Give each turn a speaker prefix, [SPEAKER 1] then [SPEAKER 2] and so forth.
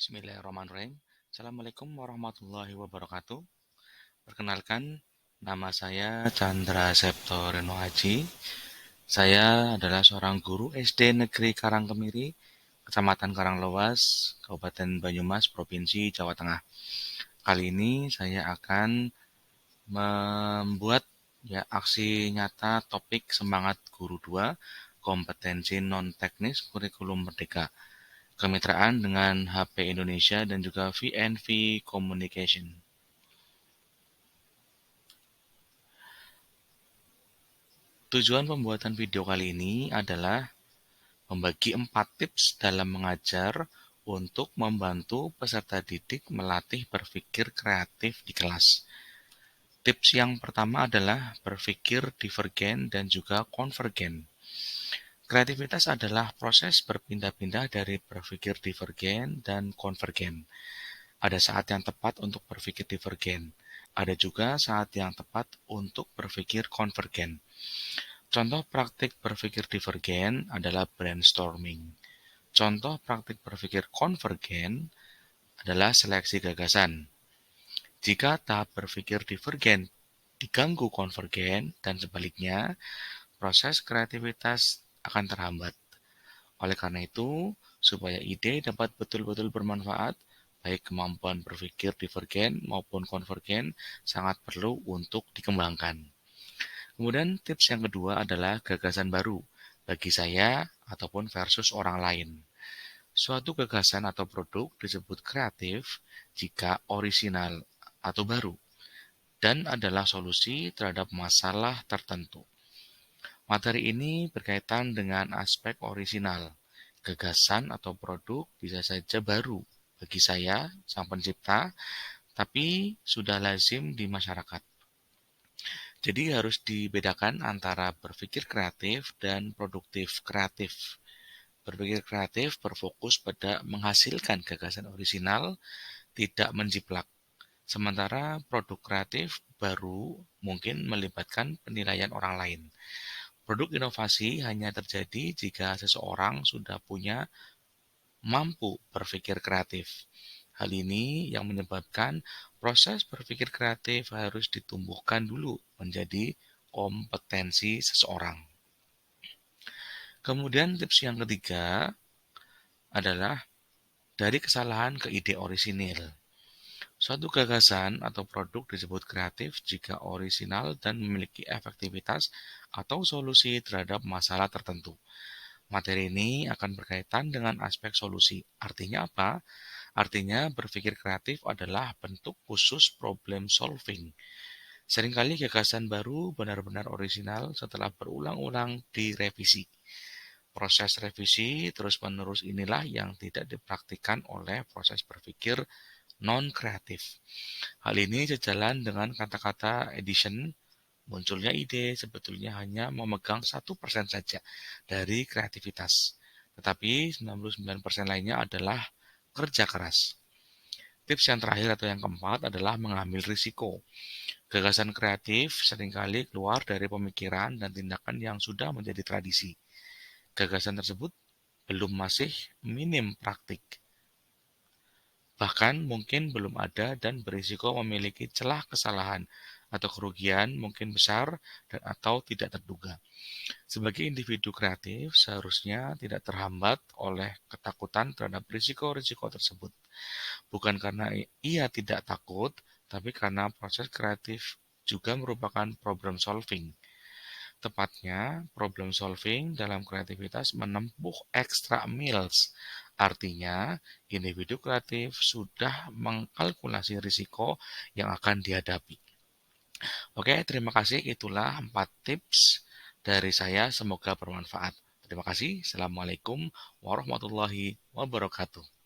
[SPEAKER 1] Bismillahirrahmanirrahim. Assalamualaikum warahmatullahi wabarakatuh. Perkenalkan, nama saya Chandra Septo Reno Haji. Saya adalah seorang guru SD Negeri Karangkemiri, Kecamatan Karanglewas, Kabupaten Banyumas, Provinsi Jawa Tengah. Kali ini saya akan membuat aksi nyata topik Semangat Guru 2, kompetensi non-teknis kurikulum merdeka. Kemitraan dengan HP Indonesia dan juga VNV Communication. Tujuan pembuatan video kali ini adalah membagi 4 tips dalam mengajar untuk membantu peserta didik melatih berpikir kreatif di kelas. Tips yang pertama adalah berpikir divergen dan juga konvergen. Kreativitas adalah proses berpindah-pindah dari berpikir divergen dan konvergen. Ada saat yang tepat untuk berpikir divergen. Ada juga saat yang tepat untuk berpikir konvergen. Contoh praktik berpikir divergen adalah brainstorming. Contoh praktik berpikir konvergen adalah seleksi gagasan. Jika tahap berpikir divergen diganggu konvergen dan sebaliknya, proses kreativitas akan terhambat. Oleh karena itu, supaya ide dapat betul-betul bermanfaat, baik kemampuan berpikir divergen maupun konvergen sangat perlu untuk dikembangkan. Kemudian tips yang kedua adalah gagasan baru bagi saya ataupun versus orang lain. Suatu gagasan atau produk disebut kreatif jika orisinal atau baru dan adalah solusi terhadap masalah tertentu. Materi ini berkaitan dengan aspek orisinal. Gagasan atau produk bisa saja baru bagi saya, sang pencipta, tapi sudah lazim di masyarakat. Jadi harus dibedakan antara berpikir kreatif dan produktif kreatif. Berpikir kreatif berfokus pada menghasilkan gagasan orisinal, tidak menjiplak. Sementara produk kreatif baru mungkin melibatkan penilaian orang lain. Produk inovasi hanya terjadi jika seseorang sudah punya mampu berpikir kreatif. Hal ini yang menyebabkan proses berpikir kreatif harus ditumbuhkan dulu menjadi kompetensi seseorang. Kemudian tips yang ketiga adalah dari kesalahan ke ide orisinil. Suatu gagasan atau produk disebut kreatif jika orisinal dan memiliki efektivitas atau solusi terhadap masalah tertentu. Materi ini akan berkaitan dengan aspek solusi. Artinya apa? Artinya berpikir kreatif adalah bentuk khusus problem solving. Seringkali gagasan baru benar-benar orisinal setelah berulang-ulang direvisi. Proses revisi terus-menerus inilah yang tidak dipraktikkan oleh proses berpikir non-kreatif. Hal ini sejalan dengan kata-kata edition. Munculnya ide sebetulnya hanya memegang 1% saja dari kreativitas, tetapi 99% lainnya adalah kerja keras. Tips yang terakhir atau yang keempat adalah mengambil risiko. Gagasan kreatif seringkali keluar dari pemikiran dan tindakan yang sudah menjadi tradisi. Gagasan tersebut belum masih minim praktik. Bahkan mungkin belum ada dan berisiko memiliki celah kesalahan atau kerugian mungkin besar dan atau tidak terduga. Sebagai individu kreatif, seharusnya tidak terhambat oleh ketakutan terhadap risiko-risiko tersebut. Bukan karena ia tidak takut, tapi karena proses kreatif juga merupakan problem solving. Tepatnya, problem solving dalam kreativitas menempuh extra meals. Artinya, individu kreatif sudah mengkalkulasi risiko yang akan dihadapi. Oke, terima kasih. Itulah 4 tips dari saya. Semoga bermanfaat. Terima kasih. Assalamualaikum warahmatullahi wabarakatuh.